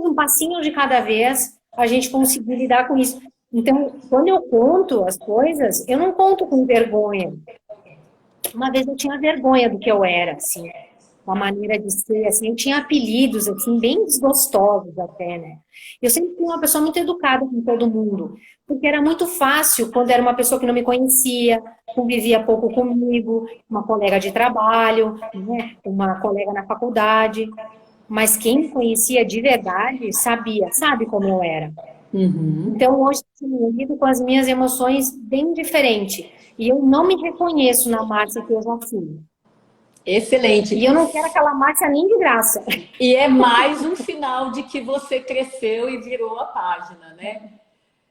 um passinho de cada vez, a gente conseguir lidar com isso. Então, quando eu conto as coisas, eu não conto com vergonha. Uma vez eu tinha vergonha do que eu era, assim, uma maneira de ser, assim, eu tinha apelidos, assim, bem desgostosos até, né? Eu sempre fui uma pessoa muito educada com todo mundo, porque era muito fácil, quando era uma pessoa que não me conhecia, convivia pouco comigo, uma colega de trabalho, né? Uma colega na faculdade, mas quem me conhecia de verdade sabe como eu era. Uhum. Então, hoje, assim, eu lido com as minhas emoções bem diferente, e eu não me reconheço na Márcia que eu já fui. E Excelente. eu não quero aquela Márcia nem de graça. E é mais um sinal de que você cresceu e virou a página, né?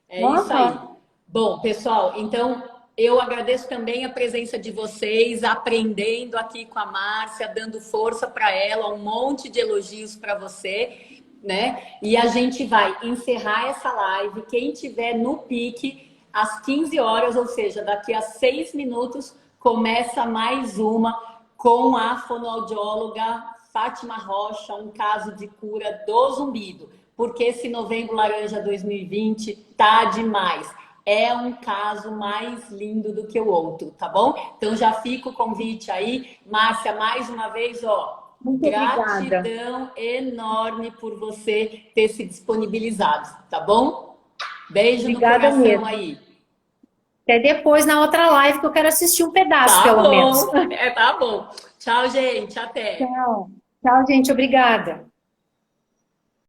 É isso aí. Nossa, Bom, pessoal, então eu agradeço também a presença de vocês, aprendendo aqui com a Márcia, dando força para ela, um monte de elogios para você, né? E a gente vai encerrar essa live. Quem tiver no pique, às 15 horas, ou seja, daqui a 6 minutos, começa mais uma com a fonoaudióloga Fátima Rocha, um caso de cura do zumbido. Porque esse Novembro Laranja 2020 tá demais. É um caso mais lindo do que o outro, tá bom? Então já fica o convite aí. Márcia, mais uma vez, ó, muito obrigada. gratidão enorme por você ter se disponibilizado, tá bom? Beijo no Obrigada coração mesmo. aí. Até depois na outra live que eu quero assistir um pedaço, Tá pelo menos. bom, tá bom. Tchau, gente, até. Tchau. Tchau, gente. Obrigada.